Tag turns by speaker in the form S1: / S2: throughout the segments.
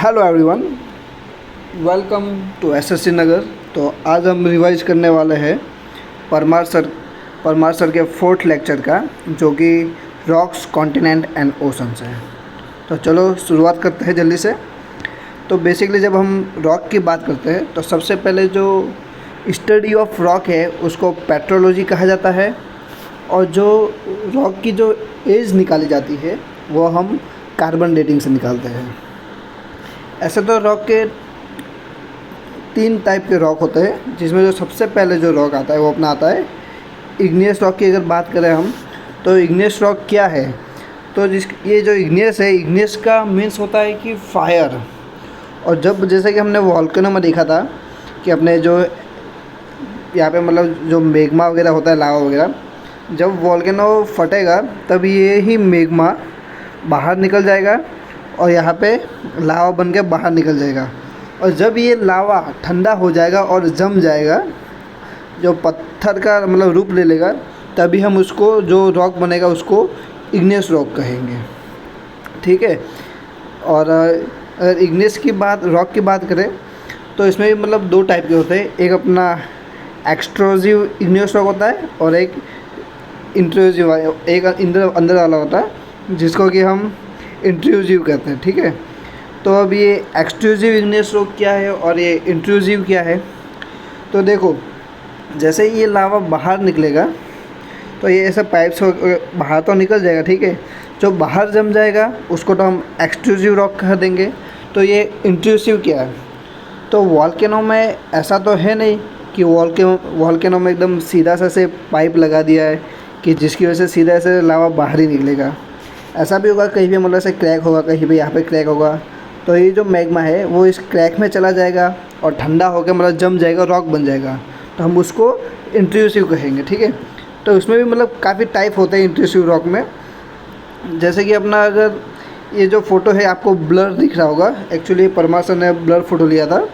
S1: Hello everyone, welcome to SSC Nagar. तो आज हम रिवाइज करने वाले हैं परमार सर के फोर्थ लेक्चर का, जो कि रॉक्स, कॉन्टिनेंट एंड ओशंस है। तो चलो शुरुआत करते हैं जल्दी से। तो बेसिकली जब हम रॉक की बात करते हैं तो सबसे पहले जो स्टडी ऑफ रॉक है उसको पेट्रोलॉजी कहा जाता है, और जो रॉक की जो एज निकाली जाती है वो हम कार्बन डेटिंग से निकालते हैं। ऐसे तो रॉक के 3 टाइप के रॉक होते हैं, जिसमें जो सबसे पहले जो रॉक आता है वो अपना आता है इग्नियस रॉक की। अगर बात करें हम तो इग्नियस रॉक क्या है, तो ये जो इग्नियस है, इग्नियस का मीन्स होता है कि फायर। और जब जैसे कि हमने वॉल्केनो में देखा था कि अपने जो यहाँ पे मतलब जो मेग्मा वगैरह होता है, लावा वगैरह, जब वॉल्केनो फटेगा तब ये ही मेग्मा बाहर निकल जाएगा और यहाँ पे लावा बन के बाहर निकल जाएगा। और जब ये लावा ठंडा हो जाएगा और जम जाएगा, जो पत्थर का मतलब रूप ले लेगा, तभी हम उसको जो रॉक बनेगा उसको इग्नियस रॉक कहेंगे। ठीक है। और अगर इग्नियस की बात, रॉक की बात करें तो इसमें भी मतलब 2 टाइप के होते हैं। एक अपना एक्सट्रूसिव इग्नियस रॉक होता है और एक इंट्रूसिव, एक अंदर वाला होता है जिसको कि हम इंट्रूसिव कहते हैं। ठीक है। तो अब ये एक्सट्रूसिव इग्नियस रॉक क्या है और ये इंट्रूसिव क्या है, तो देखो, जैसे ही ये लावा बाहर निकलेगा तो ये ऐसा पाइप से बाहर तो निकल जाएगा। ठीक है। जो बाहर जम जाएगा उसको तो हम एक्सट्रूसिव रॉक कह देंगे। तो ये इंट्रूसिव क्या है, तो वॉल्केनो में ऐसा तो है नहीं कि वॉल्केनो में एकदम सीधा सा से पाइप लगा दिया है कि जिसकी वजह से सीधा से लावा बाहर ही निकलेगा। ऐसा भी होगा, कहीं भी मतलब से क्रैक होगा, कहीं भी यहाँ पे क्रैक होगा, तो ये जो मैग्मा है वो इस क्रैक में चला जाएगा और ठंडा होकर मतलब जम जाएगा, रॉक बन जाएगा, तो हम उसको इंट्रूसिव कहेंगे। ठीक है। तो उसमें भी मतलब काफ़ी टाइप होते हैं इंट्रूसिव रॉक में। जैसे कि अपना अगर ये जो फ़ोटो है आपको ब्लर दिख रहा होगा, एक्चुअली परमार सर ने ब्लर फ़ोटो लिया था,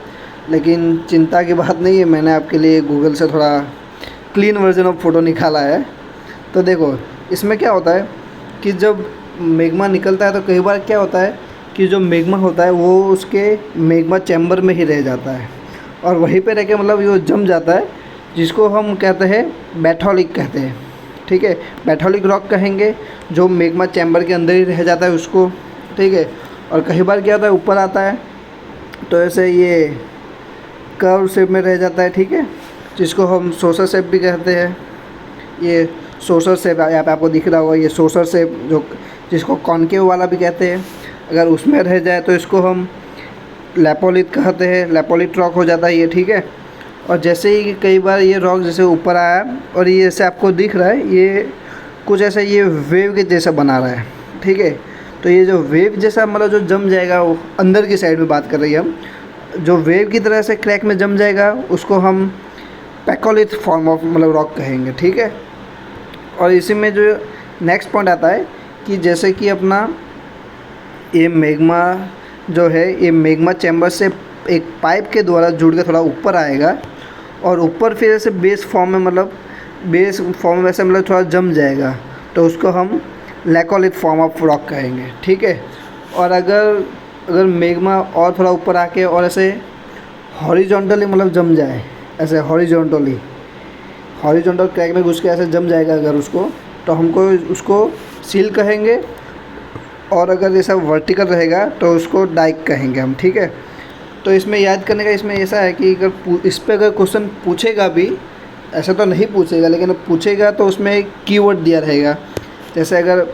S1: लेकिन चिंता की बात नहीं है, मैंने आपके लिए गूगल से थोड़ा क्लीन वर्जन ऑफ फ़ोटो निकाला है। तो देखो, इसमें क्या होता है कि जब मैग्मा निकलता है तो कई बार क्या होता है कि जो मैग्मा होता है वो उसके मैग्मा चैम्बर में ही रह जाता है और वहीं पे रह के मतलब वो जम जाता है, जिसको हम कहते हैं बैथोलिक कहते हैं। ठीक है। बैथोलिक रॉक कहेंगे, जो मैग्मा चैम्बर के अंदर ही रह जाता है उसको। ठीक है। और कई बार क्या होता है, ऊपर आता है तो ऐसे ये कर्व शेप में रह जाता है। ठीक है। जिसको हम सोसर शेप भी कहते हैं। ये सोसर शेप यहाँ पे आपको दिख रहा होगा, ये सोसर शेप जो जिसको कॉनकेव वाला भी कहते हैं, अगर उसमें रह जाए तो इसको हम लेपोलिथ कहते हैं, लेपोलिथ रॉक हो जाता है ये। ठीक है। और जैसे ही कई बार ये रॉक जैसे ऊपर आया और ये जैसे आपको दिख रहा है, ये कुछ ऐसा ये वेव के जैसा बना रहा है। ठीक है। तो ये जो वेव जैसा मतलब जो जम जाएगा, वो अंदर की साइड में बात कर रही है हम, जो वेव की तरह से क्रैक में जम जाएगा उसको हम पैकोलिथ फॉर्म ऑफ मतलब रॉक कहेंगे। ठीक है। और इसी में जो नेक्स्ट पॉइंट आता है कि जैसे कि अपना ये मैग्मा जो है, ये मैग्मा चैम्बर से एक पाइप के द्वारा जुड़ के थोड़ा ऊपर आएगा और ऊपर फिर ऐसे बेस फॉर्म में वैसे मतलब थोड़ा जम जाएगा, तो उसको हम लैकोलिथ फॉर्म ऑफ रॉक कहेंगे। ठीक है। और अगर मैग्मा और थोड़ा ऊपर आके और ऐसे हॉरिजॉन्टली मतलब जम जाए, ऐसे हॉरिजॉन्टल क्रैक में घुस के ऐसे जम जाएगा अगर उसको, तो हमको उसको सील कहेंगे। और अगर ऐसा वर्टिकल रहेगा तो उसको डाइक कहेंगे हम। ठीक है। तो इसमें याद करने का इसमें ऐसा है कि अगर इस पर अगर क्वेश्चन पूछेगा भी, ऐसा तो नहीं पूछेगा लेकिन पूछेगा तो उसमें एक कीवर्ड दिया रहेगा। जैसे अगर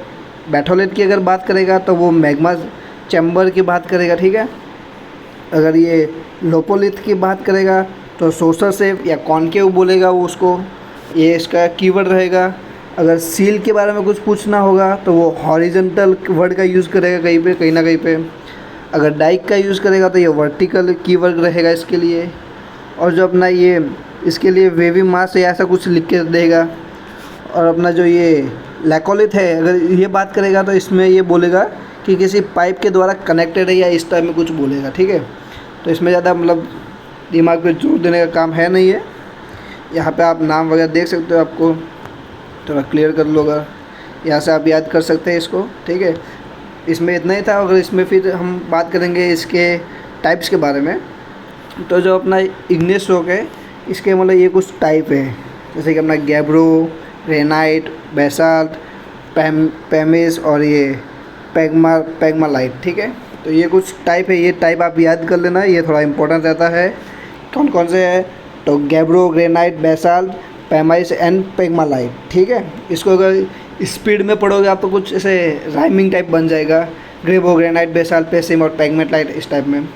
S1: बैथोलिथ की अगर बात करेगा तो वो मैग्मा चैम्बर की बात करेगा। ठीक है। अगर ये लोपोलिथ की बात करेगा तो सोसर शेप या कॉनकेव बोलेगा वो उसको, ये इसका कीवर्ड रहेगा। अगर सील के बारे में कुछ पूछना होगा तो वो हॉरिजॉन्टल वर्ड का यूज़ करेगा कहीं ना कहीं पे। अगर डाइक का यूज़ करेगा तो ये वर्टिकल कीवर्ड रहेगा इसके लिए। और जो अपना ये इसके लिए वेवी मास या ऐसा कुछ लिख के देगा। और अपना जो ये लैकोलिथ है, अगर ये बात करेगा तो इसमें ये बोलेगा कि किसी पाइप के द्वारा कनेक्टेड है या इस टाइप में कुछ बोलेगा। ठीक है। तो इसमें ज़्यादा मतलब दिमाग पे जोर देने का काम है नहीं है। यहाँ पे आप नाम वगैरह देख सकते हो, आपको थोड़ा क्लियर कर लो, अगर यहाँ से आप याद कर सकते हैं इसको। ठीक है। इसमें इतना ही था। अगर इसमें फिर हम बात करेंगे इसके टाइप्स के बारे में, तो जो अपना इग्नियस रॉक है इसके मतलब ये कुछ टाइप है, जैसे कि अपना गैब्रो, ग्रेनाइट, बेसाल्ट, पैमेस और ये पैग्मालाइट। ठीक है, तो ये कुछ टाइप है, ये टाइप आप याद कर लेना, ये थोड़ा इंपॉर्टेंट रहता है। कौन कौन से है, तो गैब्रो, ग्रेनाइट, बेसाल्ट, पैमाइस एंड पैग्मालाइट। ठीक है, इसको अगर स्पीड में पढ़ोगे आप तो कुछ ऐसे राइमिंग टाइप बन जाएगा, गैब्रो, ग्रेनाइट, बेसाल्ट, पेसिम और पैग्मालाइट, इस टाइप में।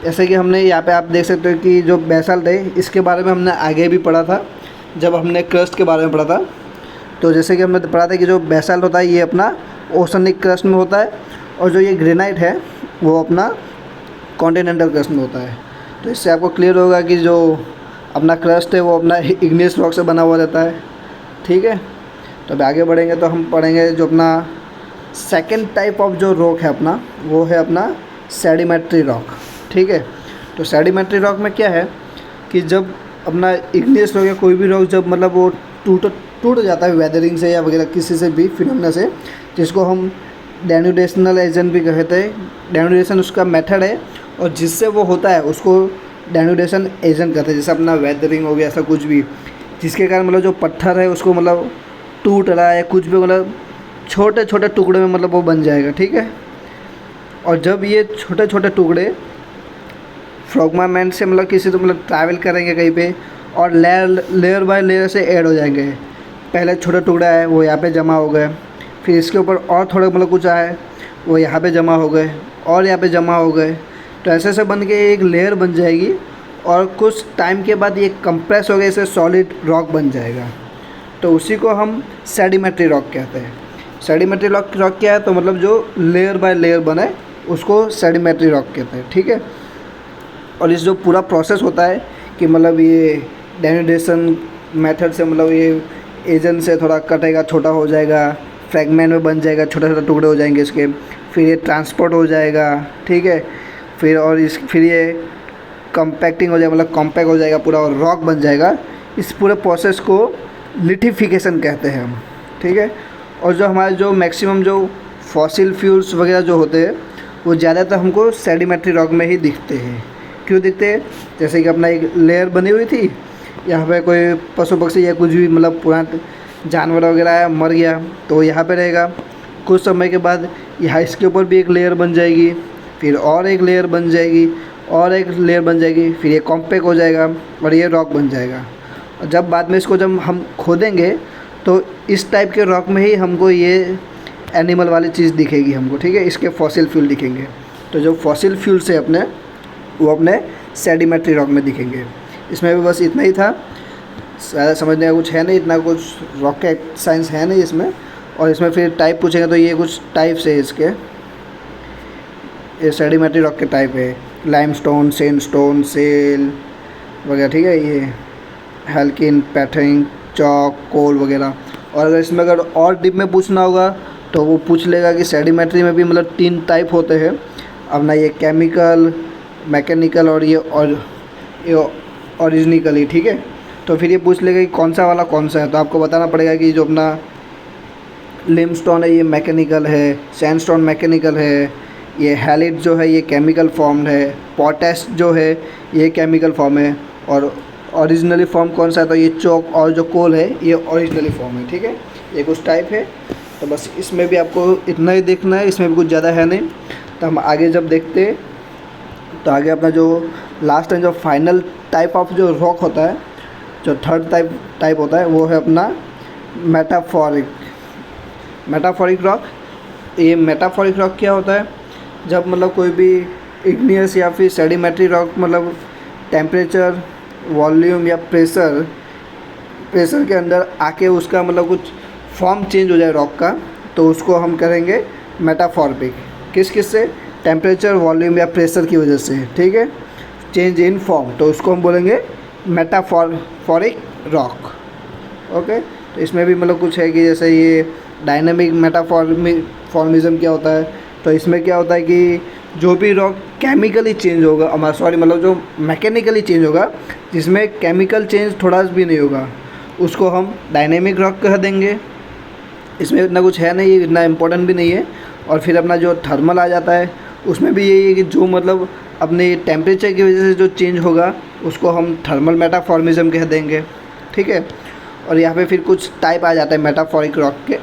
S1: जैसे कि हमने यहाँ पे आप देख सकते हो कि जो बेसाल्ट है इसके बारे में हमने आगे भी पढ़ा था, जब हमने क्रस्ट के बारे में पढ़ा था। तो जैसे कि हमने पढ़ा था कि जो बेसाल्ट होता है ये अपना ओशनिक क्रस्ट में होता है, और जो ये ग्रेनाइट है वो अपना कॉन्टिनेंटल क्रस्ट में होता है। तो इससे आपको क्लियर होगा कि जो अपना क्रस्ट है वो अपना इग्नियस रॉक से बना हुआ रहता है। ठीक है, तो अब आगे बढ़ेंगे तो हम पढ़ेंगे जो अपना सेकंड टाइप ऑफ जो रॉक है अपना, वो है अपना सेडिमेंट्री रॉक। ठीक है, तो सेडिमेंट्री रॉक में क्या है कि जब अपना इग्नियस रॉक या कोई भी रॉक जब मतलब वो टूट जाता है वेदरिंग से या वगैरह किसी से भी फिनोमेना से, जिसको हम डेनुडेशनल एजेंट भी कहते हैं। डेनुडेशन उसका मेथड है, और जिससे वो होता है उसको डेनुडेशन एजेंट कहते हैं। जैसे अपना वेदरिंग हो गया, ऐसा कुछ भी जिसके कारण मतलब जो पत्थर है उसको मतलब टूट रहा है, कुछ भी मतलब छोटे छोटे टुकड़े में मतलब वो बन जाएगा। ठीक है, और जब ये छोटे छोटे टुकड़े फ्रॉगमामेंट से मतलब किसी तो मतलब ट्रैवल करेंगे कहीं पे, और लेयर बाय लेयर से ऐड हो जाएंगे। पहले छोटे टुकड़ा है वो यहाँ पे जमा हो गए, फिर इसके ऊपर और थोड़े मतलब कुछ आए वो यहाँ पे जमा हो गए, और यहाँ पे जमा हो गए। तो ऐसे ऐसे बन के एक लेयर बन जाएगी, और कुछ टाइम के बाद ये कंप्रेस हो गए, इसे सॉलिड रॉक बन जाएगा। तो उसी को हम सेडिमेंट्री रॉक कहते हैं। सेडिमेंट्री रॉक क्या है, तो मतलब जो लेयर बाय लेयर बने उसको सेडिमेंट्री रॉक कहते हैं। ठीक है, और इस जो पूरा प्रोसेस होता है कि मतलब ये डेनुडेशन मेथड से मतलब ये एजेंट से थोड़ा कटेगा, छोटा हो जाएगा, फ्रैगमेंट में बन जाएगा, छोटे छोटे टुकड़े हो जाएंगे इसके, फिर ये ट्रांसपोर्ट हो जाएगा। ठीक है, फिर ये कम्पैक्टिंग हो जाएगा, मतलब कॉम्पैक्ट हो जाएगा पूरा, और रॉक बन जाएगा। इस पूरे प्रोसेस को लिथिफिकेशन कहते हैं हम। ठीक है, और जो हमारे जो मैक्सिमम जो फॉसिल फ्यूल्स वगैरह जो होते हैं वो ज़्यादातर हमको सेडिमेंट्री रॉक में ही दिखते हैं। क्यों दिखते हैं, जैसे कि अपना एक लेयर बनी हुई थी, यहाँ पे कोई पशु पक्षी या कुछ भी मतलब पुराना जानवर वगैरह है मर गया तो यहाँ पे रहेगा। कुछ समय के बाद यहाँ इसके ऊपर भी एक लेयर बन जाएगी, फिर और एक लेयर बन जाएगी, और एक लेयर बन जाएगी, फिर ये कॉम्पैक्ट हो जाएगा और ये रॉक बन जाएगा। और जब बाद में इसको जब हम खोदेंगे तो इस टाइप के रॉक में ही हमको ये एनिमल वाली चीज़ दिखेगी हमको। ठीक है, इसके फॉसिल फ्यूल दिखेंगे। तो जो फॉसिल फ्यूल से अपने वो अपने सेडिमेंट्री रॉक में दिखेंगे। इसमें भी बस इतना ही था, ज़्यादा समझने का कुछ है नहीं, इतना कुछ रॉकेट साइंस है नहीं इसमें। और इसमें फिर टाइप पूछेंगे तो ये कुछ टाइप्स है इसके, ये सेडिमेंट्री रॉक के टाइप है, लाइमस्टोन, सैंडस्टोन, सेल वगैरह। ठीक है, ये हेल्किन, पैटरिंग, चॉक, कोल वगैरह। और अगर इसमें अगर और डीप में पूछना होगा तो वो पूछ लेगा कि सेडिमेंट्री में भी मतलब 3 टाइप होते हैं अपना, ये केमिकल, मैकेनिकल और ये ओरिजिनिकली। ठीक है, तो फिर ये पूछ लेगा कि कौन सा वाला कौन सा है, तो आपको बताना पड़ेगा कि जो अपना लिमस्टोन है ये मैकेनिकल है, सैंडस्टोन मैकेनिकल है, ये हैलिट जो है ये केमिकल फॉर्म है, पोटैश जो है ये केमिकल फॉर्म है, और ओरिजिनली फॉर्म कौन सा है, तो ये चॉक और जो कोल है ये ओरिजिनली फॉर्म है। ठीक है, ये कुछ टाइप है। तो बस इसमें भी आपको इतना ही देखना है, इसमें भी कुछ ज़्यादा है नहीं। तो हम आगे जब देखते तो आगे अपना जो लास्ट एंड जो फाइनल टाइप ऑफ जो रॉक होता है, जो थर्ड टाइप होता है, वो है अपना मेटाफोरिक रॉक। ये मेटाफोरिक रॉक क्या होता है, जब मतलब कोई भी इग्नियस या फिर सेडिमेंट्री रॉक मतलब टेम्परेचर, वॉल्यूम या प्रेशर के अंदर आके उसका मतलब कुछ फॉर्म चेंज हो जाए रॉक का, तो उसको हम करेंगे मेटाफॉर्मिक। किस से, टेम्परेचर, वॉल्यूम या प्रेशर की वजह से। ठीक है, चेंज इन फॉर्म, तो उसको हम बोलेंगे मेटाफोरिक रॉक। ओके, तो इसमें भी मतलब कुछ है कि जैसे ये डायनामिक मेटाफॉर्मिज्म क्या होता है, तो इसमें क्या होता है कि जो भी रॉक केमिकली चेंज होगा, मतलब जो मैकेनिकली चेंज होगा, जिसमें केमिकल चेंज थोड़ा भी नहीं होगा, उसको हम डायनेमिक रॉक कह देंगे। इसमें इतना कुछ है नहीं, इतना इम्पोर्टेंट भी नहीं है। और फिर अपना जो थर्मल आ जाता है उसमें भी यही है कि जो मतलब अपने टेम्परेचर की वजह से जो चेंज होगा उसको हम थर्मल मेटाफॉर्मिज्म कह देंगे, ठीक है। और यहाँ पे फिर कुछ टाइप आ जाता है मेटाफॉरिक रॉक के,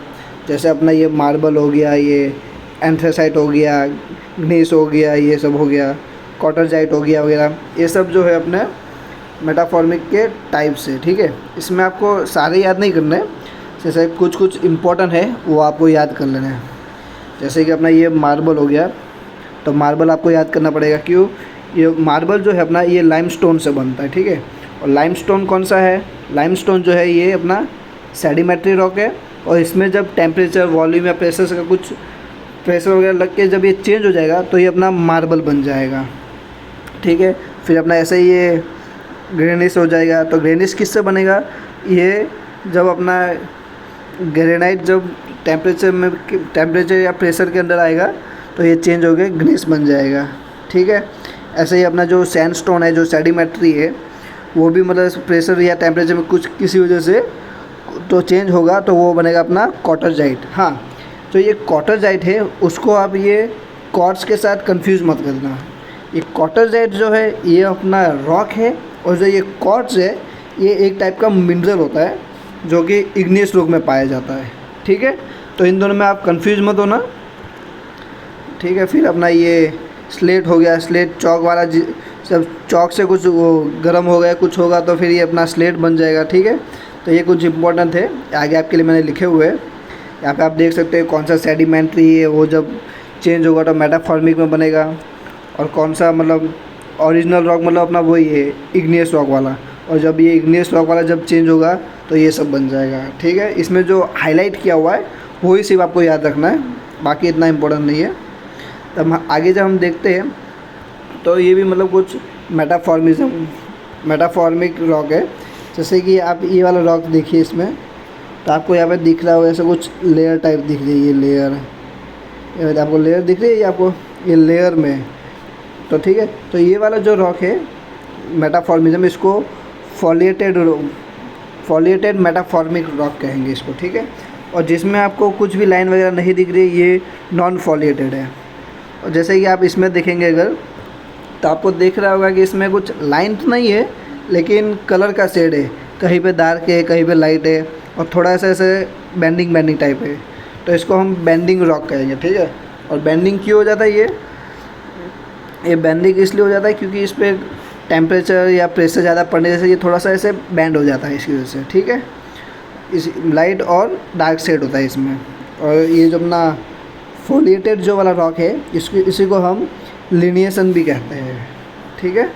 S1: जैसे अपना ये मार्बल हो गया, ये एंथ्रेसाइट हो गया, ग्नीस हो गया, ये सब हो गया, कॉटरजाइट हो गया वगैरह, ये सब जो है अपने मेटाफॉर्मिक के टाइप से, ठीक है। इसमें आपको सारे याद नहीं करने हैं, जैसे कुछ कुछ इम्पोर्टेंट है वो आपको याद कर लेना है। जैसे कि अपना ये मार्बल हो गया, तो मार्बल आपको याद करना पड़ेगा, क्यों? ये मार्बल जो है अपना ये लाइमस्टोन से बनता है, ठीक है। और लाइमस्टोन कौन सा है? लाइमस्टोन जो है ये अपना सेडिमेंट्री रॉक है, और इसमें जब टेम्परेचर, वॉल्यूम या प्रेशर का कुछ प्रेशर वगैरह लग के जब ये चेंज हो जाएगा तो ये अपना मार्बल बन जाएगा, ठीक है। फिर अपना ऐसे ही ये ग्रेनिस हो जाएगा। तो ग्रेनिस किससे बनेगा? ये जब अपना ग्रेनाइट जब टेम्परेचर या प्रेशर के अंदर आएगा तो ये चेंज हो गया ग्नीस बन जाएगा, ठीक है। ऐसे ही अपना जो सैंडस्टोन है, जो सेडिमेंट्री है, वो भी मतलब प्रेशर या टेम्परेचर में कुछ किसी वजह से तो चेंज होगा तो वो बनेगा अपना कॉटरजाइट। हाँ, तो ये कॉटरजाइट है, उसको आप ये क्वार्ट्ज के साथ कंफ्यूज मत करना। ये कॉटरजाइट जो है ये अपना रॉक है, और जो ये क्वार्ट्ज है ये एक टाइप का मिनरल होता है जो कि इग्नियस रॉक में पाया जाता है, ठीक है। तो इन दोनों में आप कंफ्यूज मत होना, ठीक है। फिर अपना ये स्लेट हो गया, स्लेट चौक वाला, सब चौक से कुछ वो गर्म हो गया कुछ होगा तो फिर ये अपना स्लेट बन जाएगा, ठीक है। तो ये कुछ इंपॉर्टेंट है, आगे आपके लिए मैंने लिखे हुए हैं। यहाँ पे आप देख सकते हैं कौन सा सेडिमेंट्री है वो जब चेंज होगा तो मेटाफॉर्मिक में बनेगा, और कौन सा मतलब ओरिजिनल रॉक मतलब अपना वही है इग्नियस रॉक वाला, और जब ये इग्नियस रॉक वाला जब चेंज होगा तो ये सब बन जाएगा, ठीक है। इसमें जो हाईलाइट किया हुआ है वही सिर्फ आपको याद रखना है, बाकी इतना इम्पोर्टेंट नहीं है। तब आगे जब हम देखते हैं तो ये भी मतलब कुछ मेटाफॉर्मिक रॉक है। जैसे कि आप ये वाला रॉक देखिए, इसमें तो आपको यहाँ पे दिख रहा होगा ऐसा कुछ लेयर टाइप दिख रही है, ये लेयर, ये आपको लेयर दिख रही है, ये आपको ये लेयर में, तो ठीक है। तो ये वाला जो रॉक है मेटाफॉर्मिज्म, इसको फॉलिएटेड मेटाफॉर्मिक रॉक कहेंगे इसको, ठीक है। और जिसमें आपको कुछ भी लाइन वगैरह नहीं दिख रही ये नॉन फॉलिएटेड है। और जैसे कि आप इसमें देखेंगे अगर, तो आपको दिख रहा होगा कि इसमें कुछ लाइन तो नहीं है लेकिन कलर का शेड है, कहीं पे डार्क है कहीं पे लाइट है, और थोड़ा सा ऐसे बेंडिंग टाइप है, तो इसको हम बेंडिंग रॉक कहेंगे, ठीक है। और बेंडिंग क्यों हो जाता है? ये बेंडिंग इसलिए हो जाता है क्योंकि इस पर टेम्परेचर या प्रेशर ज़्यादा पड़ने से ये थोड़ा सा ऐसे बैंड हो जाता है इसकी वजह से, ठीक है। इस लाइट और डार्क शेड होता है इसमें। और ये जो अपना फोलिएटेड जो वाला रॉक है इसी को हम लिनिएशन भी कहते हैं, ठीक है।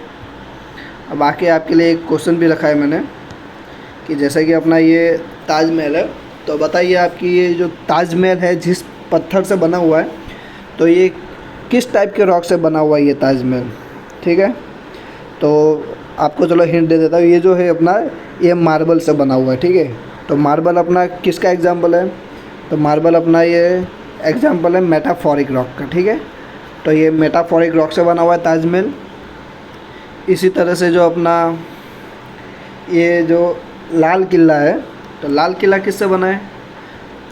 S1: अब आके आपके लिए एक क्वेश्चन भी रखा है मैंने कि जैसे कि अपना ये ताजमहल है, तो बताइए आपकी ये जो ताजमहल है जिस पत्थर से बना हुआ है, तो ये किस टाइप के रॉक से बना हुआ है ये ताजमहल, ठीक है। तो आपको चलो हिंट दे देता हूँ, ये जो है अपना ये मार्बल से बना हुआ है, ठीक है। तो मार्बल अपना किसका एग्जाम्पल है? तो मार्बल अपना ये एग्जाम्पल है मेटाफॉरिक रॉक का, ठीक है। तो ये मेटाफॉरिक रॉक से बना हुआ है ताजमहल। इसी तरह से जो अपना ये जो लाल किला है, तो लाल किला किससे बना है?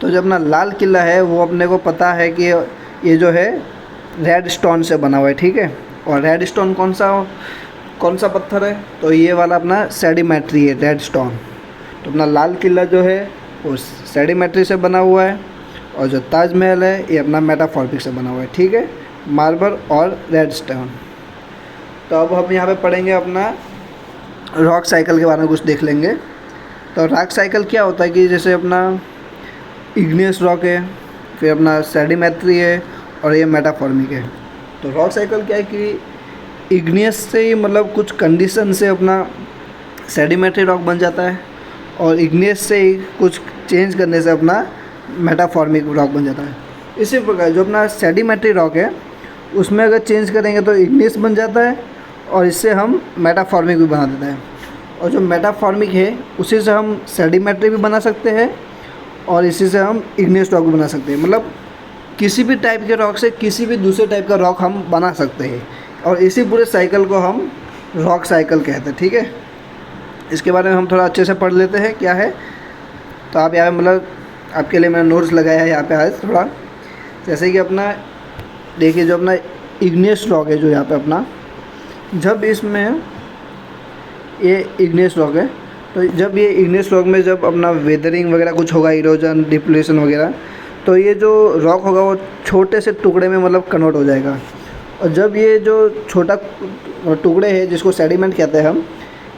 S1: तो जो अपना लाल किला है वो अपने को पता है कि ये जो है रेड स्टोन से बना हुआ है, ठीक है। और रेड स्टोन कौन सा पत्थर है? तो ये वाला अपना सेडिमेंट्री है, रेड स्टोन। तो अपना लाल किला जो है वो सेडिमेंट्री से बना हुआ है, और जो ताजमहल है ये अपना मेटाफॉर्मिक से बना हुआ है, ठीक है, मार्बल और रेड स्टोन। तो अब हम यहाँ पे पढ़ेंगे अपना रॉक साइकिल के बारे में कुछ देख लेंगे। तो रॉक साइकिल क्या होता है कि जैसे अपना इग्नियस रॉक है, फिर अपना सेडिमेंट्री है, और ये मेटाफॉर्मिक है। तो रॉक साइकिल क्या है कि इग्नियस से ही मतलब कुछ कंडीशन से अपना सेडिमेंट्री रॉक बन जाता है, और इग्नियस से ही कुछ चेंज करने से अपना मेटाफॉर्मिक रॉक बन जाता है। इसी प्रकार जो अपना सेडिमेंट्री रॉक है उसमें अगर चेंज करेंगे तो इग्नियस बन जाता है, और इससे हम मेटाफॉर्मिक भी बना देते हैं। और जो मेटाफॉर्मिक है उसी से हम सेडिमेंट्री भी बना सकते हैं, और इसी से हम इग्नियस रॉक भी बना सकते हैं। मतलब किसी भी टाइप के रॉक से किसी भी दूसरे टाइप का रॉक हम बना सकते हैं, और इसी पूरे साइकिल को हम रॉक साइकिल कहते हैं, ठीक है। इसके बारे में हम थोड़ा अच्छे से पढ़ लेते हैं क्या है। तो आप यहाँ मतलब आपके लिए मैंने नोट्स लगाया है यहाँ पे आज थोड़ा। जैसे कि अपना देखिए जो अपना इग्नियस रॉक है जो यहाँ पे अपना, जब इसमें ये इग्नियस रॉक है, तो जब ये इग्नियस रॉक में जब अपना वेदरिंग वगैरह कुछ होगा, इरोजन डिप्लेशन वगैरह, तो ये जो रॉक होगा वो छोटे से टुकड़े में मतलब कन्वर्ट हो जाएगा। और जब ये जो छोटा टुकड़े हैं जिसको सेडिमेंट कहते हैं हम,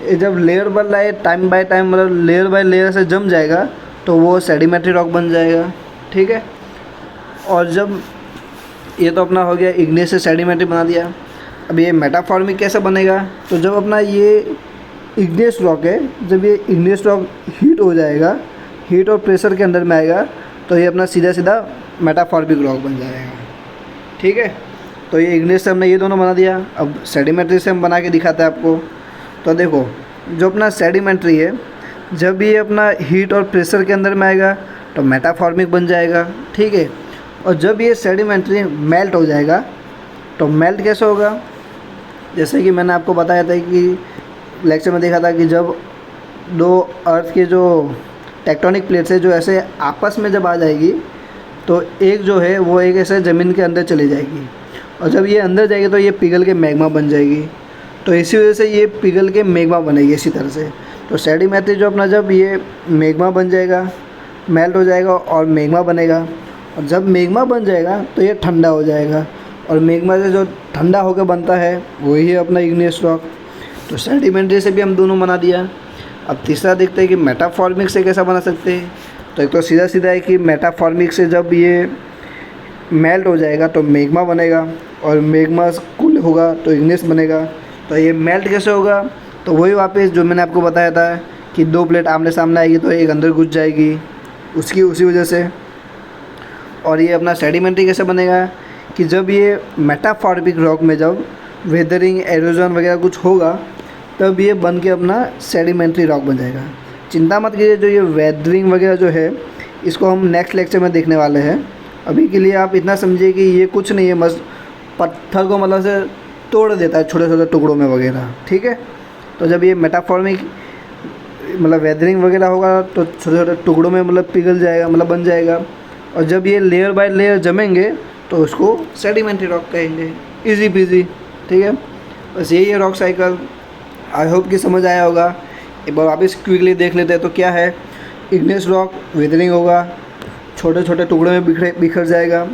S1: ये जब layer by layer time by time मतलब लेयर बाय लेयर से जम जाएगा तो वो सेडिमेंट्री रॉक बन जाएगा, ठीक है। और जब ये तो अपना हो गया इग्नियस से सेडिमेंट्री बना दिया। अब ये मेटाफॉर्मिक कैसे बनेगा, तो जब अपना ये इग्नियस रॉक है, जब ये इग्नियस रॉक हीट हो जाएगा, हीट और प्रेशर के अंदर में आएगा, तो ये अपना सीधा सीधा मेटाफॉर्मिक रॉक बन जाएगा, ठीक है। तो ये इग्नियस से हमने ये दोनों बना दिया। अब सेडिमेंट्री से हम बना के दिखाते हैं आपको। तो देखो जो अपना सेडिमेंट्री है, जब ये अपना हीट और प्रेशर के अंदर में आएगा तो मेटाफॉर्मिक बन जाएगा, ठीक है। और जब ये सेडिमेंट्री मेल्ट हो जाएगा तो मेल्ट कैसे होगा, जैसे कि मैंने आपको बताया था कि लेक्चर में देखा था कि जब दो अर्थ के जो टेक्टोनिक प्लेट्स है जो ऐसे आपस में जब आ जाएगी तो एक जो है वो एक ऐसे ज़मीन के अंदर चली जाएगी, और जब ये अंदर जाएगी तो ये पिघल के मैग्मा बन जाएगी। तो इसी वजह से ये पिघल के मैग्मा बनेगी इसी तरह से। तो सेडिमेंट्री जो अपना जब ये मैग्मा बन जाएगा, मेल्ट हो जाएगा और मैग्मा बनेगा, और जब मैग्मा बन जाएगा तो ये ठंडा हो जाएगा, और मैग्मा से जो ठंडा होकर बनता है वही है अपना इग्नियस रॉक। तो सेडिमेंट्री से भी हम दोनों बना दिया। अब तीसरा देखते हैं कि मेटाफॉर्मिक से कैसा बना सकते हैं। तो एक तो सीधा सीधा है कि मेटाफॉर्मिक से जब ये मेल्ट हो जाएगा तो मैग्मा बनेगा, और मैग्मा कूल होगा तो इग्नियस बनेगा। तो ये मेल्ट कैसे होगा, तो वही वापस जो मैंने आपको बताया था कि दो प्लेट आमने सामने आएगी तो एक अंदर घुस जाएगी, उसी वजह से। और ये अपना सेडिमेंट्री कैसे बनेगा कि जब ये मेटाफॉर्मिक रॉक में जब वेदरिंग एरोजन वगैरह कुछ होगा तब ये बन के अपना सेडिमेंट्री रॉक बन जाएगा। चिंता मत कीजिए, जो ये वेदरिंग वगैरह जो है इसको हम नेक्स्ट लेक्चर में देखने वाले हैं। अभी के लिए आप इतना समझिए कि ये कुछ नहीं है, बस पत्थर को मतलब से तोड़ देता है छोटे छोटे टुकड़ों में वगैरह, ठीक है। तो जब ये मेटाफॉर्मिक मतलब वेदरिंग वगैरह होगा तो छोटे छोटे टुकड़ों में मतलब पिघल जाएगा, मतलब बन जाएगा। और जब ये लेयर बाय लेयर जमेंगे तो उसको सेडिमेंट्री रॉक कहेंगे, इजी पीजी, ठीक है। बस यही है रॉक साइकिल। आई होप कि समझ आया होगा। एक बार वापस क्विकली देख लेते हैं। तो क्या है, इग्नियस रॉक वेदरिंग होगा, छोटे छोटे टुकड़े में बिखर जाएगा,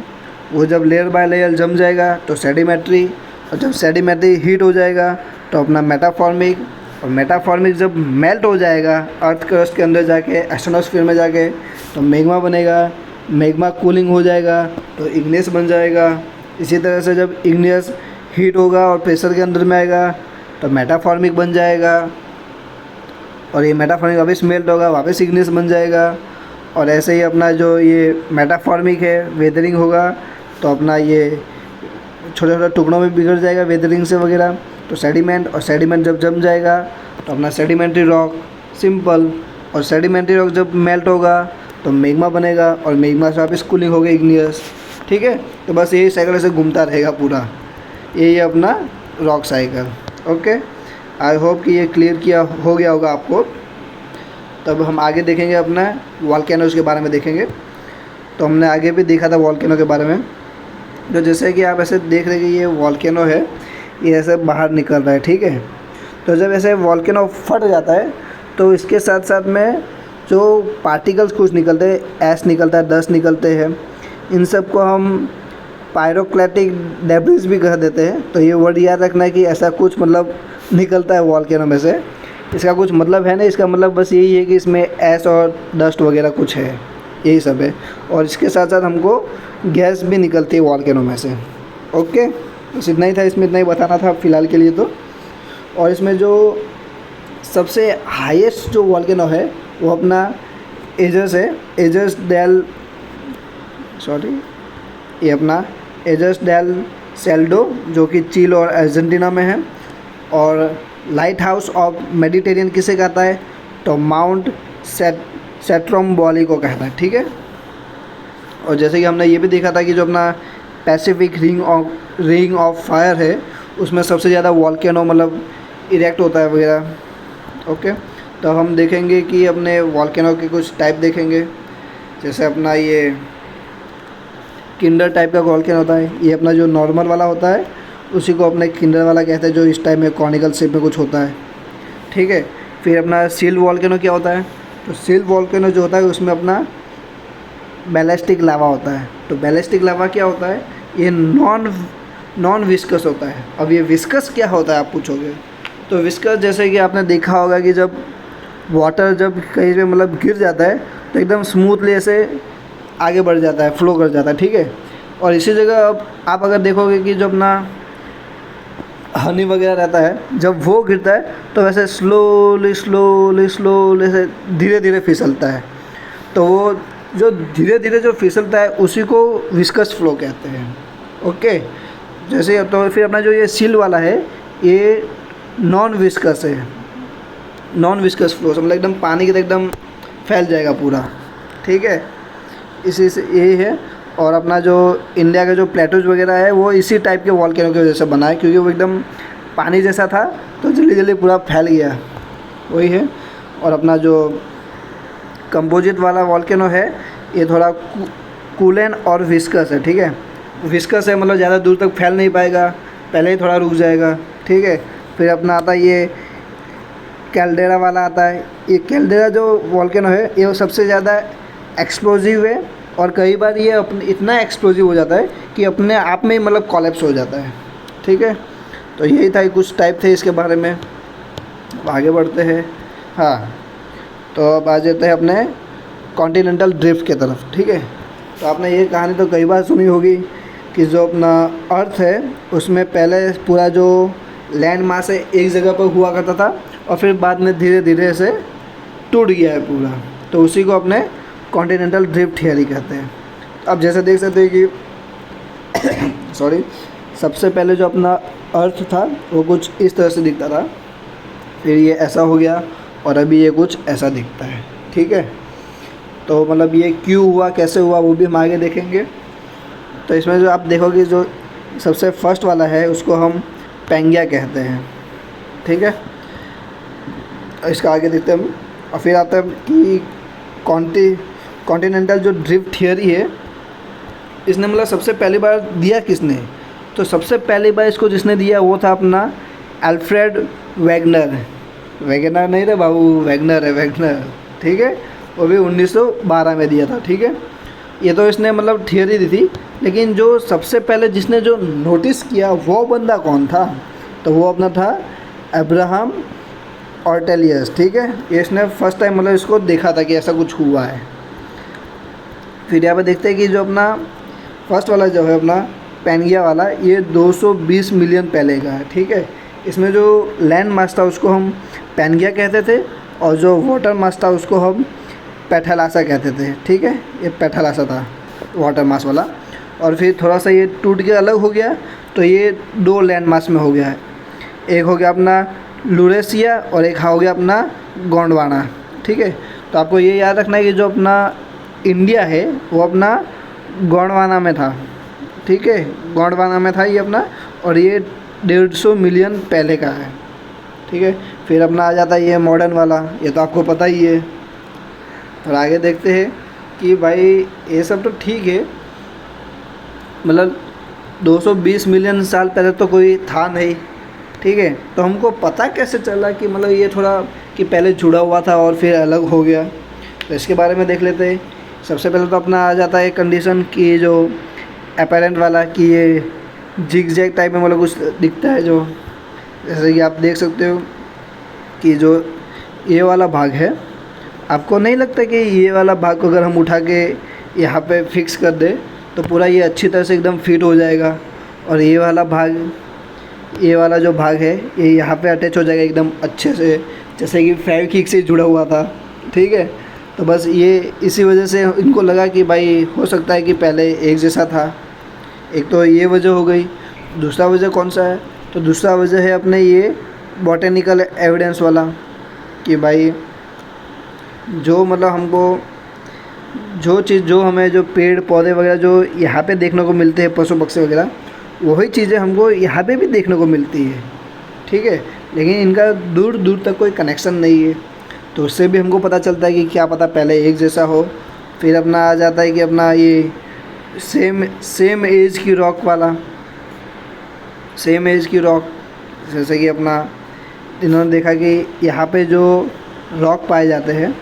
S1: वो जब लेयर बाय लेयर जम जाएगा तो सेडिमेंट्री, और जब सेडिमेंट्री हीट हो जाएगा तो अपना मेटाफॉर्मिक, और मेटाफॉर्मिक जब मेल्ट हो जाएगा अर्थ क्रस्ट के अंदर जाके एस्ट्रोनॉस्फीयर में जाके तो मैग्मा बनेगा, मैग्मा कूलिंग हो जाएगा तो इग्नियस बन जाएगा। इसी तरह से जब इग्नियस हीट होगा और प्रेशर के अंदर में आएगा तो मेटाफॉर्मिक बन जाएगा, और ये मेटाफॉर्मिक वापस मेल्ट होगा, वापस इग्नियस बन जाएगा। और ऐसे ही अपना जो ये मेटाफॉर्मिक है वेदरिंग होगा तो अपना ये छोटे छोटे टुकड़ों में बिगड़ जाएगा वेदरिंग से वगैरह तो सेडिमेंट, और सेडिमेंट जब जम जाएगा तो अपना सेडिमेंट्री रॉक, सिंपल। और सेडिमेंट्री रॉक जब मेल्ट होगा तो मैग्मा बनेगा, और मैग्मा से वापस कूलिंग हो गई इग्नियस, ठीक है। तो बस यही साइकिल ऐसे घूमता रहेगा पूरा, यही है अपना rock cycle. Okay, I hope कि ये क्लियर हो गया होगा आपको। तब हम आगे देखेंगे अपना वॉल्केनोज़ के बारे में देखेंगे। तो हमने आगे भी देखा था वॉल्केनो के बारे में। तो जैसे कि आप ऐसे देख रहे हैं कि ये वॉल्केनो है, ये ऐसे बाहर निकल रहा है, ठीक है। तो जब ऐसे वॉल्केनो फट जाता है तो इसके साथ साथ में जो पार्टिकल्स कुछ निकलते हैं, ऐश निकलता है, डस्ट निकलते हैं, इन सब को हम पायरोक्लेटिक डेब्रिस भी कह देते हैं। तो ये वर्ड याद रखना है कि ऐसा कुछ मतलब निकलता है वॉल्केनो में से। इसका कुछ मतलब है ना, इसका मतलब बस यही है कि इसमें ऐश और डस्ट वगैरह कुछ है, यही सब है। और इसके साथ साथ हमको गैस भी निकलती है वॉल्केनो में से। ओके, बस इतना ही था, इसमें इतना ही बताना था फ़िलहाल के लिए तो। और इसमें जो सबसे हाईएस्ट जो वॉल्केनो है वो अपना एजस है, एजस डेल ये अपना एजस डेल सेल्डो जो कि चिली और अर्जेंटीना में है। और लाइट हाउस ऑफ मेडिटेरियन किसे कहता है, तो माउंट सेट्रोम्बोली को कहता है, ठीक है। और जैसे कि हमने ये भी देखा था कि जो अपना पैसिफिक रिंग ऑफ फायर है उसमें सबसे ज़्यादा वॉल्केनो मतलब इरेक्ट होता है वगैरह। ओके, तो हम देखेंगे कि अपने वॉल्केनो के कुछ टाइप देखेंगे। जैसे अपना ये किंडर टाइप का वॉल्केनो होता है। ये अपना जो नॉर्मल वाला होता है उसी को अपने किंडर वाला कहते हैं, जो इस टाइप में कॉनिकल शेप में कुछ होता है, ठीक है। फिर अपना सील वॉल्केनो क्या होता है, तो सील वॉल्केनो जो होता है उसमें अपना बैलिस्टिक लावा होता है। तो बैलिस्टिक लावा क्या होता है, ये नॉन विस्कस होता है। अब ये विस्कस क्या होता है आप पूछोगे, तो विस्कस जैसे कि आपने देखा होगा कि जब वाटर जब कहीं पे मतलब गिर जाता है तो एकदम स्मूथली ऐसे आगे बढ़ जाता है, फ्लो कर जाता है, ठीक है। और इसी जगह अब आप अगर देखोगे कि जब ना हनी वगैरह रहता है, जब वो गिरता है तो वैसे स्लोली स्लोली स्लोली से धीरे धीरे फिसलता है। तो वो जो धीरे धीरे जो फिसलता है उसी को विस्कस फ्लो कहते हैं, ओके। जैसे तो फिर अपना जो ये सील वाला है ये नॉन विस्कस है, नॉन विस्कस फ्लो, मतलब एकदम पानी की तरह एकदम फैल जाएगा पूरा, ठीक है। इसी से यही है। और अपना जो इंडिया के जो प्लेटूज वगैरह है वो इसी टाइप के वॉल्केनो की वजह से बना है, क्योंकि वो एकदम पानी जैसा था तो जल्दी जल्दी पूरा फैल गया, वही है। और अपना जो कंपोजिट वाला वॉल्केनो है ये थोड़ा कूलेन और विस्कस है, ठीक है। विस्कस है मतलब ज़्यादा दूर तक फैल नहीं पाएगा, पहले ही थोड़ा रुक जाएगा, ठीक है। फिर अपना आता है ये कैल्डेरा वाला आता है। ये कैल्डेरा जो वॉल्केनो है ये सबसे ज़्यादा एक्सप्लोजिव है, और कई बार ये अपने इतना एक्सप्लोजिव हो जाता है कि अपने आप में ही मतलब कोलैप्स हो जाता है, ठीक है। तो यही था, कुछ टाइप थे इसके बारे में। अब आगे बढ़ते हैं। हाँ, तो अब आ जाते हैं अपने कॉन्टिनेंटल ड्रिफ्ट की तरफ, ठीक है। तो आपने ये कहानी तो कई बार सुनी होगी कि जो अपना अर्थ है उसमें पहले पूरा जो लैंड मास है एक जगह पर हुआ करता था और फिर बाद में धीरे धीरे से टूट गया है पूरा, तो उसी को अपने कॉन्टिनेंटल ड्रिफ्ट थियरी कहते हैं। अब जैसे देख सकते हैं कि सॉरी, सबसे पहले जो अपना अर्थ था वो कुछ इस तरह से दिखता था, फिर ये ऐसा हो गया और अभी ये कुछ ऐसा दिखता है, ठीक है। तो मतलब ये क्यों हुआ, कैसे हुआ, वो भी हम आगे देखेंगे। तो इसमें जो आप देखोगे जो सबसे फर्स्ट वाला है उसको हम पैंगिया कहते हैं, ठीक है। इसका आगे देखते हैं हम। और फिर आता है कि कॉन्टिनेंटल जो ड्रिफ्ट थियरी है इसने मतलब सबसे पहली बार दिया किसने, तो सबसे पहली बार इसको जिसने दिया वो था अपना अल्फ्रेड वैगनर। वैगनर नहीं था बाबू, वैगनर है, वैगनर, ठीक है। वो भी 1912 में दिया था, ठीक है। ये तो इसने मतलब थियरी दी थी, लेकिन जो सबसे पहले जिसने जो नोटिस किया वो बंदा कौन था, तो वो अपना था अब्राहम ऑर्टेलियस, ठीक है। ये इसने फर्स्ट टाइम मतलब इसको देखा था कि ऐसा कुछ हुआ है। फिर यहाँ पे देखते हैं कि जो अपना फर्स्ट वाला जो है अपना पैंगिया वाला, ये 220 मिलियन पहले का है, ठीक है। इसमें जो लैंड मास था उसको हम पैंगिया कहते थे और जो वाटर मास था उसको हम पैथालासा कहते थे, ठीक है। ये पैथालासा था वाटर मास वाला। और फिर थोड़ा सा ये टूट के अलग हो गया तो ये दो लैंड मास में हो गया है। एक हो गया अपना लुरेसिया और एक हो गया अपना गोंडवाना, ठीक है। तो आपको ये याद रखना है कि जो अपना इंडिया है वो अपना गोंडवाना में था, ठीक है। गोंडवाना में था ये अपना, और ये 150 मिलियन पहले का है, ठीक है। फिर अपना आ जाता है ये मॉडर्न वाला, ये तो आपको पता ही है। और आगे देखते हैं कि भाई ये सब तो ठीक है, मतलब 220 मिलियन साल पहले तो कोई था नहीं, ठीक है। तो हमको पता कैसे चला कि मतलब ये थोड़ा कि पहले जुड़ा हुआ था और फिर अलग हो गया, तो इसके बारे में देख लेते हैं। सबसे पहले तो अपना आ जाता है कंडीशन कि जो अपेरेंट वाला कि ये जिग जैग टाइप में मतलब कुछ दिखता है, जो जैसे कि आप देख सकते हो कि जो ये वाला भाग है, आपको नहीं लगता कि ये वाला भाग को अगर हम उठा के यहाँ पे फिक्स कर दे तो पूरा ये अच्छी तरह से एकदम फिट हो जाएगा, और ये वाला भाग, ये वाला जो भाग है ये यहाँ पे अटैच हो जाएगा एकदम अच्छे से, जैसे कि फेविक्विक से जुड़ा हुआ था, ठीक है। तो बस ये इसी वजह से इनको लगा कि भाई हो सकता है कि पहले एक जैसा था। एक तो ये वजह हो गई। दूसरा वजह कौन सा है, तो दूसरा वजह है अपने ये बॉटेनिकल एविडेंस वाला, कि भाई जो मतलब हमको जो चीज़ जो हमें जो पेड़ पौधे वगैरह जो यहाँ पे देखने को मिलते हैं, पशु पक्षी वगैरह, वही चीज़ें हमको यहाँ पे भी देखने को मिलती है, ठीक है। लेकिन इनका दूर दूर तक कोई कनेक्शन नहीं है, तो उससे भी हमको पता चलता है कि क्या पता पहले एक जैसा हो। फिर अपना आ जाता है कि अपना ये सेम सेम एज की रॉक वाला, सेम एज की रॉक, जैसे कि अपना इन्होंने देखा कि यहाँ पे जो रॉक पाए जाते हैं,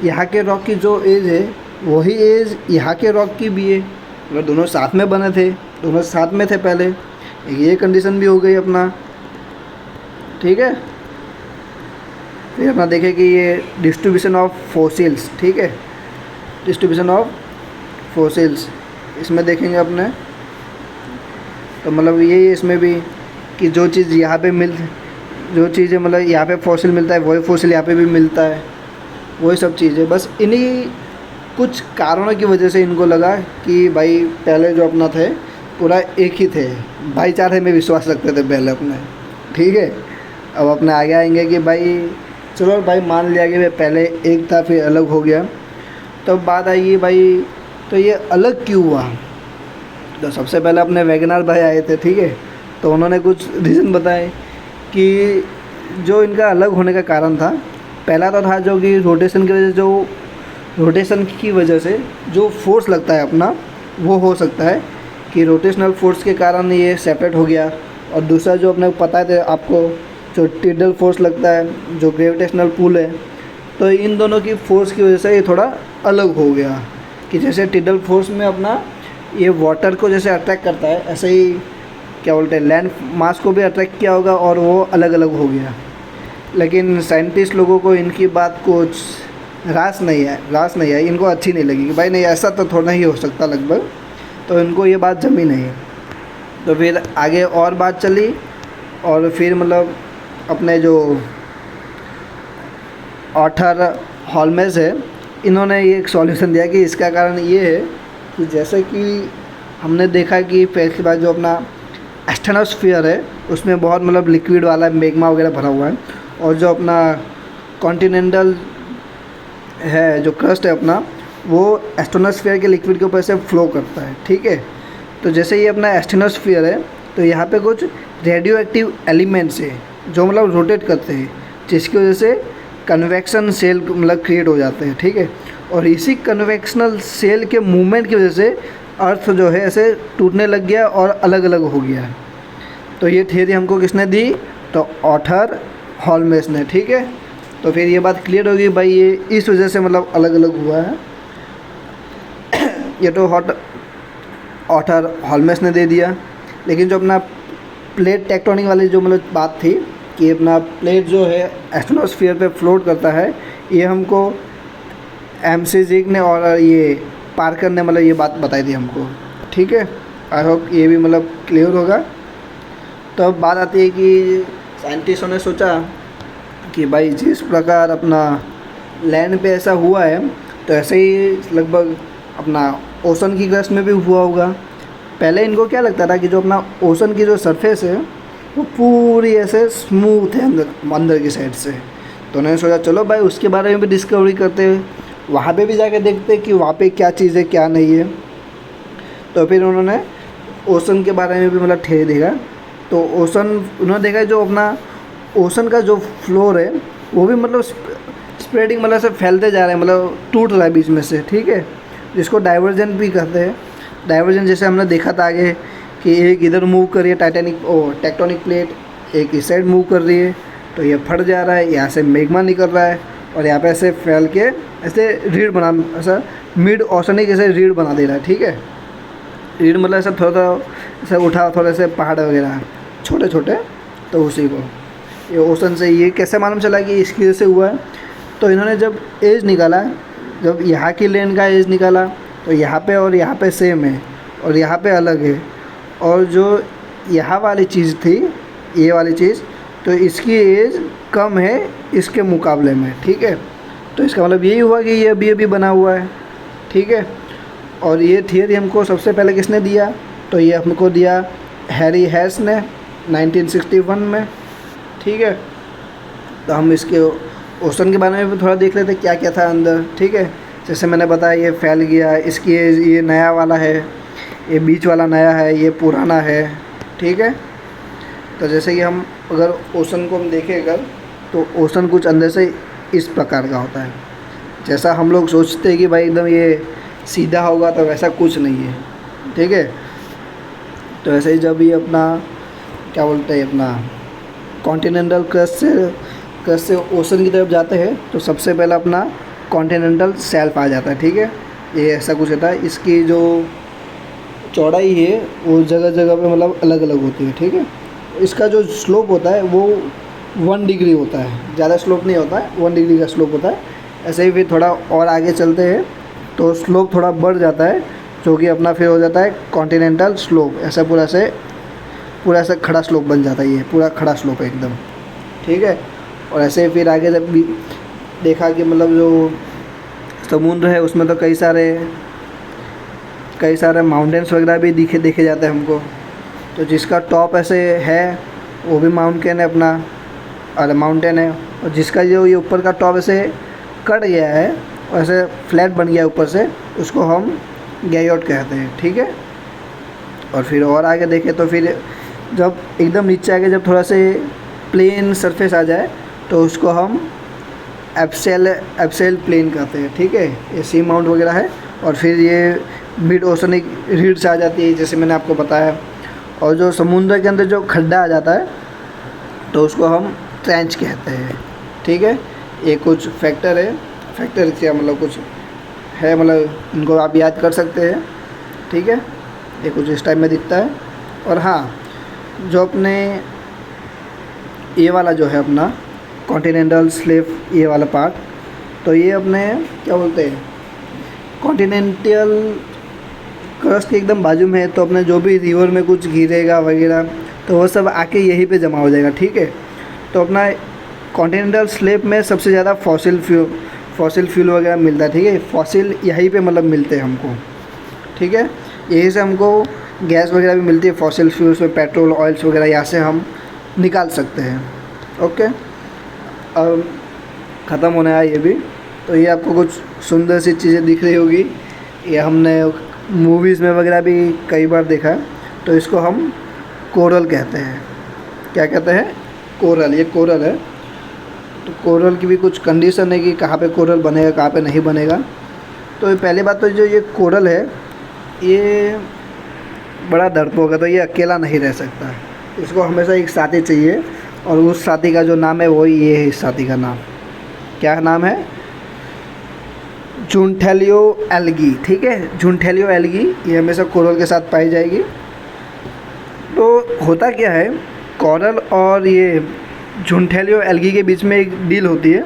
S1: यहाँ के रॉक की जो एज है वही एज यहाँ के रॉक की भी है, मतलब दोनों साथ में बने थे, दोनों साथ में थे पहले, ये कंडीशन भी हो गई अपना। ठीक है, फिर अपना देखें कि ये डिस्ट्रीब्यूशन ऑफ फोसिल्स, ठीक है, डिस्ट्रीब्यूशन ऑफ फोसिल्स इसमें देखेंगे अपने, तो मतलब ये इसमें भी कि जो चीज़ यहाँ पे जो चीज़ें मतलब यहाँ पे फॉसिल मिलता है वही फॉसिल यहाँ पे भी मिलता है, वही सब चीज़ें। बस इन्हीं कुछ कारणों की वजह से इनको लगा कि भाई पहले जो अपना थे पूरा एक ही थे, भाईचारे में विश्वास रखते थे पहले अपने। ठीक है, अब अपने आगे आएंगे कि भाई चलो भाई मान लिया कि पहले एक था फिर अलग हो गया, तो बात आएगी भाई तो ये अलग क्यों हुआ। तो सबसे पहले अपने वैगनार भाई आए थे, ठीक है, तो उन्होंने कुछ रीज़न बताए कि जो इनका अलग होने का कारण था, पहला तो था जो कि रोटेशन की वजह से जो फोर्स लगता है अपना, वो हो सकता है कि रोटेशनल फोर्स के कारण ये सेपरेट हो गया। और दूसरा जो अपने पता है आपको, जो टिडल फोर्स लगता है, जो ग्रेविटेशनल पुल है, तो इन दोनों की फोर्स की वजह से ये थोड़ा अलग हो गया। कि जैसे टिडल फोर्स में अपना ये वाटर को जैसे अट्रैक्ट करता है, ऐसे ही क्या बोलते हैं लैंड मास को भी अट्रैक्ट किया होगा और वो अलग अलग हो गया। लेकिन साइंटिस्ट लोगों को इनकी बात कुछ रास नहीं है, इनको अच्छी नहीं लगी कि भाई नहीं ऐसा तो थोड़ा ही हो सकता लगभग, तो इनको ये बात जमी नहीं। तो फिर आगे और बात चली, और फिर मतलब अपने जो ऑथर हॉलमेज है, इन्होंने ये एक सॉल्यूशन दिया कि इसका कारण ये है कि जैसे कि हमने देखा कि पहली बार जो अपना एस्ट्रोनॉस्फीयर है उसमें बहुत मतलब लिक्विड वाला मैग्मा वगैरह भरा हुआ है, और जो अपना कॉन्टिनेंटल है जो क्रस्ट है अपना, वो एस्ट्रोनॉस्फीयर के लिक्विड के ऊपर से फ्लो करता है। ठीक है, तो जैसे ये अपना एस्ट्रोनॉस्फीयर है तो यहाँ पे कुछ रेडियो एक्टिव एलिमेंट्स है जो मतलब रोटेट करते हैं, जिसकी वजह से कन्वेक्शन सेल मतलब क्रिएट हो जाते हैं। ठीक है, और इसी कन्वेक्शनल सेल के मूवमेंट की वजह से अर्थ जो है ऐसे टूटने लग गया और अलग अलग हो गया। तो ये थियरी हमको किसने दी, तो ऑथर हॉलमेज ने। ठीक है, तो फिर ये बात क्लियर होगी भाई ये इस वजह से मतलब अलग अलग हुआ है। ये तो ऑथर हॉलमेज ने दे दिया। लेकिन जो अपना प्लेट टेक्टोनिक वाली जो मतलब बात थी कि अपना प्लेट जो है एस्ट्रोनॉस्फीयर पे फ्लोट करता है, ये हमको एमसी ने और ये पार्कर ने मतलब ये बात बताई थी हमको। ठीक है, आई होप ये भी मतलब क्लियर होगा। तो अब बात आती है कि साइंटिस्टों ने सोचा कि भाई जिस प्रकार अपना लैंड पे ऐसा हुआ है तो ऐसे ही लगभग अपना ओशन की क्रस्ट में भी हुआ होगा। पहले इनको क्या लगता था कि जो अपना ओशन की जो सरफेस है वो पूरी ऐसे स्मूथ है अंदर की साइड से, तो उन्होंने सोचा चलो भाई उसके बारे में भी डिस्कवरी करते हैं, वहाँ पे भी जाके देखते कि वहाँ पे क्या चीज़ है क्या नहीं है। तो फिर उन्होंने ओशन के बारे में भी मतलब ठेर देखा। तो ओशन उन्होंने देखा जो अपना ओशन का जो फ्लोर है वो भी मतलब स्प्रेडिंग मतलब से फैलते जा रहे हैं, मतलब टूट रहा है बीच में से। ठीक है, जिसको डाइवर्जेंट भी कहते हैं। डाइवर्जेंट जैसे हमने देखा था आगे कि एक इधर मूव कर रही है टेक्टोनिक प्लेट, एक इस साइड मूव कर रही है, तो ये फट जा रहा है, यहाँ से मैग्मा निकल रहा है और यहाँ पे ऐसे फैल के ऐसे रीढ़ बना, ऐसा मिड ओशनिक ऐसे रीढ़ बना दे रहा है। ठीक है, रीढ़ मतलब ऐसा थोड़ा ऐसा उठा थोड़े से पहाड़ वगैरह छोटे छोटे, तो उसी को ये ओशन से ये कैसे मालूम चला कि इसकी वजह से हुआ है। तो इन्होंने जब एज निकाला, जब यहाँ की लेन का एज निकाला तो यहाँ पे और यहाँ पे सेम है और यहाँ पे अलग है, और जो यहाँ वाली चीज़ थी ये वाली चीज़, तो इसकी एज कम है इसके मुकाबले में। ठीक है, तो इसका मतलब यही हुआ कि ये अभी बना हुआ है। ठीक है, और ये थियरी हमको सबसे पहले किसने दिया, तो ये हमको दिया हैरी हेस ने 1961 में। ठीक है, तो हम इसके ओशन के बारे में भी थोड़ा देख लेते क्या क्या था अंदर। ठीक है, जैसे मैंने बताया ये फैल गया, इसकी ये नया वाला है, ये बीच वाला नया है, ये पुराना है। ठीक है, तो जैसे कि हम अगर ओशन को हम देखें अगर, तो ओशन कुछ अंदर से इस प्रकार का होता है। जैसा हम लोग सोचते हैं कि भाई एकदम ये सीधा होगा, तो वैसा कुछ नहीं है। ठीक है। तो ऐसे ही जब ये अपना क्या बोलते हैं अपना कॉन्टिनेंटल क्रस्ट से ओशन की तरफ जाते हैं तो सबसे पहले अपना कॉन्टिनेंटल शेल्फ आ जाता है, ठीक है। ये ऐसा कुछ होता है। इसकी जो चौड़ाई है वो जगह जगह पे मतलब अलग अलग होती है, ठीक है। इसका जो स्लोप होता है वो 1 डिग्री होता है, ज़्यादा स्लोप नहीं होता है, 1 डिग्री का स्लोप होता है। ऐसे ही फिर थोड़ा और आगे चलते हैं तो स्लोप थोड़ा बढ़ जाता है, जो कि अपना फिर हो जाता है कॉन्टिनेंटल स्लोप। ऐसा पूरा ऐसा खड़ा स्लोप बन जाता है, ये पूरा खड़ा स्लोप है एकदम, ठीक है। और ऐसे ही फिर आगे जब भी देखा कि मतलब जो समुद्र है उसमें तो कई सारे माउंटेन्स वगैरह भी देखे जाते हैं हमको। तो जिसका टॉप ऐसे है वो भी माउंटेन है अपना, अरे माउंटेन है। और जिसका जो ये ऊपर का टॉप ऐसे कट गया है और ऐसे फ्लैट बन गया है ऊपर से, उसको हम गैयोट कहते हैं, ठीक है। और फिर और आगे देखें तो फिर जब एकदम नीचे आके जब थोड़ा से प्लेन सरफेस आ जाए तो उसको हम एब्सेल प्लेन कहते हैं, ठीक है। ये सी माउंट वगैरह है। और फिर ये मिड ओशनिक रीड्स आ जाती है, जैसे मैंने आपको बताया। और जो समुद्र के अंदर जो खड्डा आ जाता है तो उसको हम ट्रेंच कहते हैं, ठीक है। ये कुछ फैक्टर है, फैक्टर क्या मतलब कुछ है, मतलब इनको आप याद कर सकते हैं, ठीक है। ये कुछ इस टाइप में दिखता है। और हाँ, जो अपने ये वाला जो है अपना कॉन्टिनेंटल शेल्फ, ये वाला पार्ट, तो ये अपने क्या बोलते हैं कॉन्टिनेंटल क्रस्ट के एकदम बाजू में है। तो अपने जो भी रिवर में कुछ गिरेगा वगैरह तो वो सब आके यहीं पे जमा हो जाएगा, ठीक है। तो अपना कॉन्टिनेंटल शेल्फ में सबसे ज़्यादा फॉसिल फ्यूल वगैरह मिलता है, ठीक है। फॉसिल यहीं पे मतलब मिलते हैं हमको, ठीक है। यहीं से हमको गैस वगैरह भी मिलती है, फॉसिल फ्यूल्स में पेट्रोल ऑयल्स वगैरह यहाँ से हम निकाल सकते हैं, ओके। अब ख़त्म होने आया ये भी। तो ये आपको कुछ सुंदर सी चीज़ें दिख रही होगी, ये हमने मूवीज़ में वगैरह भी कई बार देखा है। तो इसको हम कोरल कहते हैं। क्या कहते हैं? कोरल। ये कोरल है। तो कोरल की भी कुछ कंडीशन है कि कहाँ पे कोरल बनेगा, कहाँ पे नहीं बनेगा। तो पहली बात तो जो ये कोरल है ये बड़ा डरपोक है, तो ये अकेला नहीं रह सकता, इसको हमेशा एक साथी चाहिए। और उस साथी का जो नाम है वही ये है। इस साथी का नाम क्या नाम है? झुंठेलियो एल्गी, ठीक है। झुंठेलियो एल्गी ये हमेशा कोरल के साथ पाई जाएगी। तो होता क्या है, कोरल और ये झुंठेलियो एल्गी के बीच में एक डील होती है।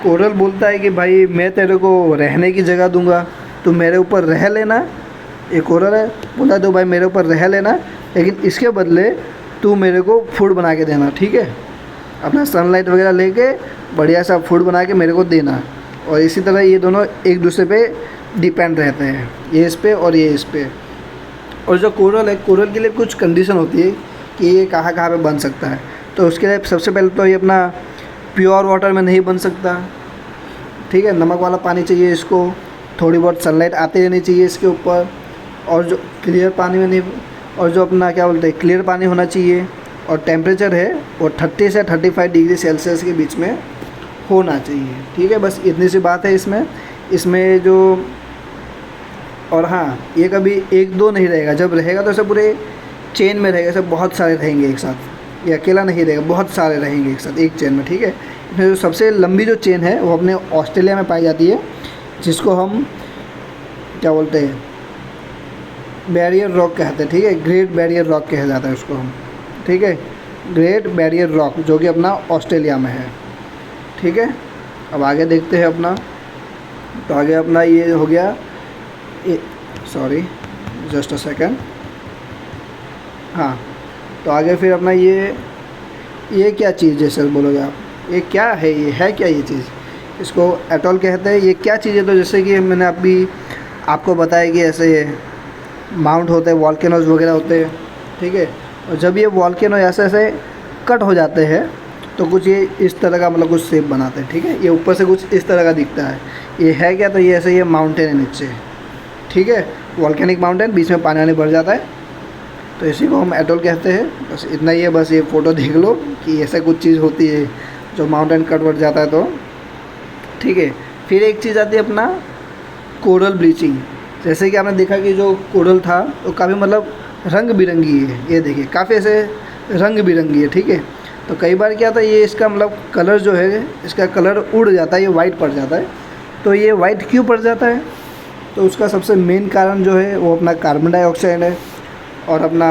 S1: कोरल बोलता है कि भाई मैं तेरे को रहने की जगह दूंगा, तू मेरे ऊपर रह लेना। एक कोरल है, बोलता है तो भाई मेरे ऊपर रह लेना, लेकिन इसके बदले तू मेरे को फूड बना के देना, ठीक है। अपना सनलाइट वगैरह लेके बढ़िया सा फूड बना के मेरे को देना। और इसी तरह ये दोनों एक दूसरे पे डिपेंड रहते हैं, ये इस पे और ये इस पे। और जो कोरल है, कोरल के लिए कुछ कंडीशन होती है कि ये कहाँ कहाँ पे बन सकता है। तो उसके लिए सबसे पहले तो ये अपना प्योर वाटर में नहीं बन सकता, ठीक है। नमक वाला पानी चाहिए इसको, थोड़ी बहुत सनलाइट आती रहनी चाहिए इसके ऊपर। और जो क्लियर पानी में नहीं, और जो अपना क्या बोलते हैं क्लियर पानी होना चाहिए। और टेम्परेचर है वो 30 से 35 डिग्री सेल्सियस के बीच में होना चाहिए, ठीक है। बस इतनी सी बात है इसमें जो। और हाँ, ये कभी एक दो नहीं रहेगा, जब रहेगा तो ऐसे पूरे चेन में रहेगा, सब बहुत सारे रहेंगे एक साथ। ये अकेला नहीं रहेगा, बहुत सारे रहेंगे एक साथ एक चेन में, ठीक है। इसमें जो सबसे लंबी जो चेन है वो अपने ऑस्ट्रेलिया में पाई जाती है, जिसको हम क्या बोलते हैं बैरियर रॉक कहते हैं, ठीक है। ग्रेट बैरियर रॉक कहा जाता है उसको हम, ठीक है। ग्रेट बैरियर रॉक जो कि अपना ऑस्ट्रेलिया में है, ठीक है। अब आगे देखते हैं अपना। तो आगे अपना ये हो गया, सॉरी जस्ट अ सेकेंड। हाँ, तो आगे फिर अपना ये क्या चीज़ है सर बोलोगे आप? ये क्या है? ये है क्या ये चीज़? इसको एटॉल कहते हैं। ये क्या चीज़ है? तो जैसे कि मैंने अभी आपको बताया कि ऐसे माउंट होते हैं, वॉल्केनोज वगैरह होते हैं, ठीक है। और जब ये वॉल्केनो ऐसे ऐसे कट हो जाते हैं तो कुछ ये इस तरह का मतलब कुछ शेप बनाते हैं, ठीक है। ये ऊपर से कुछ इस तरह का दिखता है। ये है क्या? तो ये ऐसे ये माउंटेन है नीचे, ठीक है। वॉल्केनिक माउंटेन, बीच में पानी भर जाता है, तो इसी को हम एटॉल कहते हैं। बस इतना ही है। बस ये फ़ोटो देख लो कि ऐसा कुछ चीज़ होती है जो माउंटेन कट बढ़ जाता है, तो ठीक है। फिर एक चीज़ आती है अपना कोरल ब्लीचिंग। जैसे कि आपने देखा कि जो कोरल था वो काफ़ी मतलब रंग बिरंगी है, ये देखिए काफ़ी ऐसे रंग बिरंगी है, ठीक है। तो कई बार क्या था, ये इसका मतलब कलर जो है इसका कलर उड़ जाता है, ये वाइट पड़ जाता है। तो ये वाइट क्यों पड़ जाता है? तो उसका सबसे मेन कारण जो है वो अपना कार्बन डाइऑक्साइड है। और अपना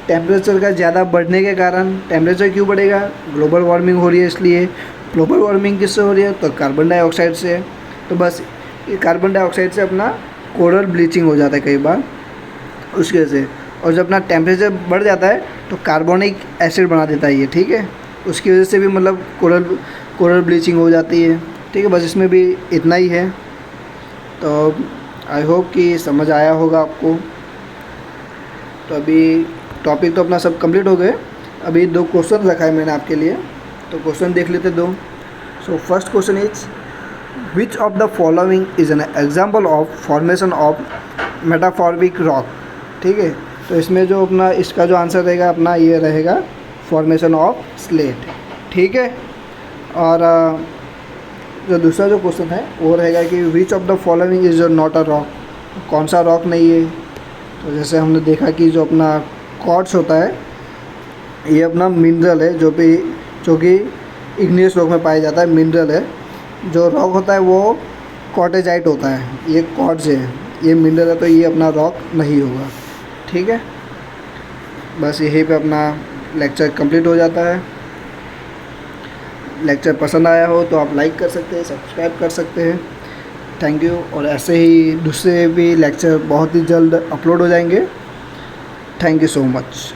S1: टेम्परेचर का ज़्यादा बढ़ने के कारण, टेम्परेचर क्यों बढ़ेगा? ग्लोबल वार्मिंग हो रही है, इसलिए। ग्लोबल वार्मिंग किससे हो रही है? तो कार्बन डाइऑक्साइड से। तो बस ये कार्बन डाइऑक्साइड से अपना कोरल ब्लीचिंग हो जाता है कई बार उसकी वजह से। और जब अपना टेम्परेचर बढ़ जाता है तो कार्बोनिक एसिड बना देता है ये, ठीक है। उसकी वजह से भी मतलब कोरल ब्लीचिंग हो जाती है, ठीक है। बस इसमें भी इतना ही है। तो आई होप कि समझ आया होगा आपको। तो अभी टॉपिक तो अपना सब कंप्लीट हो गए। अभी 2 क्वेश्चन रखा है मैंने आपके लिए, तो क्वेश्चन देख लेते 2। So first question is which of the following is an example of formation of metamorphic rock, ठीक है। तो इसमें जो अपना इसका जो आंसर रहेगा अपना ये रहेगा फॉर्मेशन ऑफ स्लेट, ठीक है। और जो दूसरा जो क्वेश्चन है वो रहेगा कि विच of the following is not a rock, कौन सा रॉक नहीं है। तो जैसे हमने देखा कि जो अपना क्वार्ट्ज होता है ये अपना मिनरल है, जो कि इग्नियस रॉक में पाया जाता है, मिनरल है। जो रॉक होता है वो क्वार्टेजाइट होता है, ये क्वार्ट्ज है, ये मिनरल है, तो ये अपना रॉक नहीं होगा, ठीक है। बस यहीं पे अपना लेक्चर कंप्लीट हो जाता है। लेक्चर पसंद आया हो तो आप लाइक कर सकते हैं, सब्सक्राइब कर सकते हैं। Thank you. और ऐसे ही दूसरे भी लेक्चर बहुत ही जल्द अपलोड हो जाएंगे। Thank you so much.